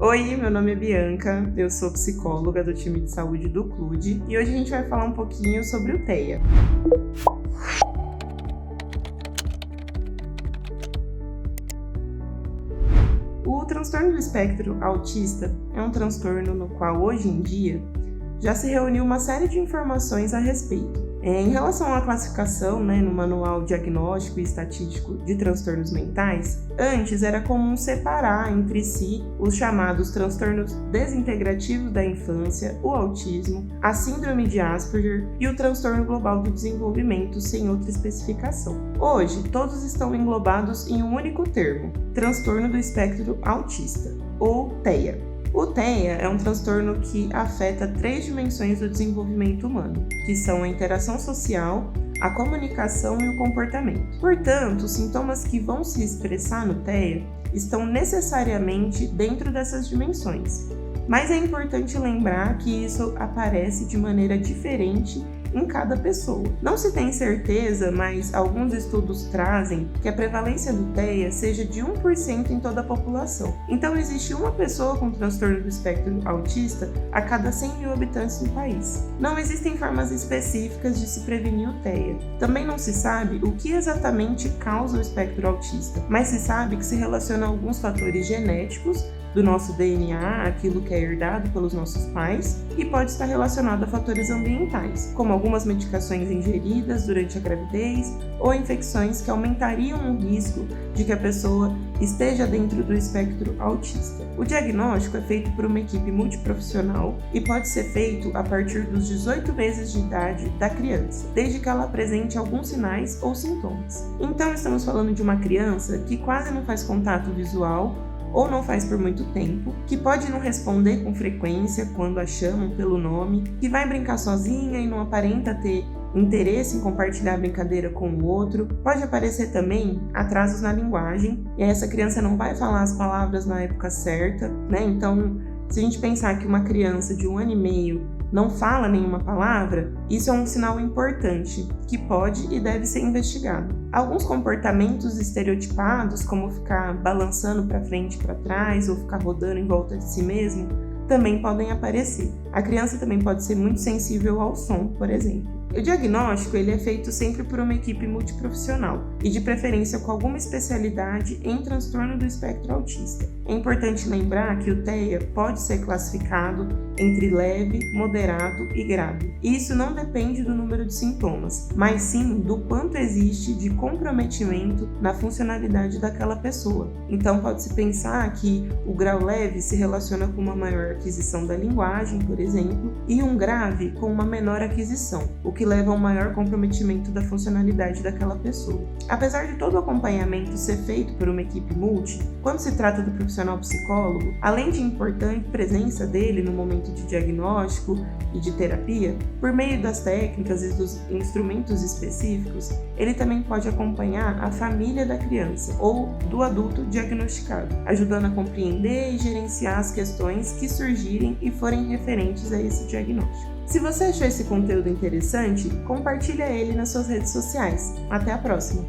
Oi, meu nome é Bianca, eu sou psicóloga do time de saúde do CLUD e hoje a gente vai falar um pouquinho sobre o TEA. O transtorno do espectro autista é um transtorno no qual, hoje em dia, já se reuniu uma série de informações a respeito. Em relação à classificação, no Manual Diagnóstico e Estatístico de Transtornos Mentais, antes era comum separar entre si os chamados transtornos desintegrativos da infância, o autismo, a síndrome de Asperger e o transtorno global do desenvolvimento, sem outra especificação. Hoje, todos estão englobados em um único termo, transtorno do espectro autista, ou TEA. O TEA é um transtorno que afeta 3 dimensões do desenvolvimento humano, que são a interação social, a comunicação e o comportamento. Portanto, os sintomas que vão se expressar no TEA estão necessariamente dentro dessas dimensões. Mas é importante lembrar que isso aparece de maneira diferente em cada pessoa. Não se tem certeza, mas alguns estudos trazem que a prevalência do TEA seja de 1% em toda a população. Então existe uma pessoa com transtorno do espectro autista a cada 100 mil habitantes do país. Não existem formas específicas de se prevenir o TEA. Também não se sabe o que exatamente causa o espectro autista, mas se sabe que se relaciona a alguns fatores genéticos do nosso DNA, aquilo que é herdado pelos nossos pais, e pode estar relacionado a fatores ambientais, como algumas medicações ingeridas durante a gravidez ou infecções que aumentariam o risco de que a pessoa esteja dentro do espectro autista. O diagnóstico é feito por uma equipe multiprofissional e pode ser feito a partir dos 18 meses de idade da criança, desde que ela apresente alguns sinais ou sintomas. Então estamos falando de uma criança que quase não faz contato visual ou não faz por muito tempo, que pode não responder com frequência quando a chamam pelo nome, que vai brincar sozinha e não aparenta ter interesse em compartilhar a brincadeira com o outro. Pode aparecer também atrasos na linguagem, e essa criança não vai falar as palavras na época certa, Então, se a gente pensar que uma criança de 1 ano e meio não fala nenhuma palavra, isso é um sinal importante, que pode e deve ser investigado. Alguns comportamentos estereotipados, como ficar balançando para frente e para trás ou ficar rodando em volta de si mesmo, também podem aparecer. A criança também pode ser muito sensível ao som, por exemplo. O diagnóstico ele é feito sempre por uma equipe multiprofissional e de preferência com alguma especialidade em transtorno do espectro autista. É importante lembrar que o TEA pode ser classificado entre leve, moderado e grave. E isso não depende do número de sintomas, mas sim do quanto existe de comprometimento na funcionalidade daquela pessoa. Então pode-se pensar que o grau leve se relaciona com uma maior aquisição da linguagem, por exemplo, e um grave com uma menor aquisição, o que leva a um maior comprometimento da funcionalidade daquela pessoa. Apesar de todo o acompanhamento ser feito por uma equipe multi, quando se trata do profissional psicólogo, além de importante presença dele no momento de diagnóstico e de terapia, por meio das técnicas e dos instrumentos específicos, ele também pode acompanhar a família da criança ou do adulto diagnosticado, ajudando a compreender e gerenciar as questões que surgirem e forem referentes a esse diagnóstico. Se você achou esse conteúdo interessante, compartilha ele nas suas redes sociais. Até a próxima!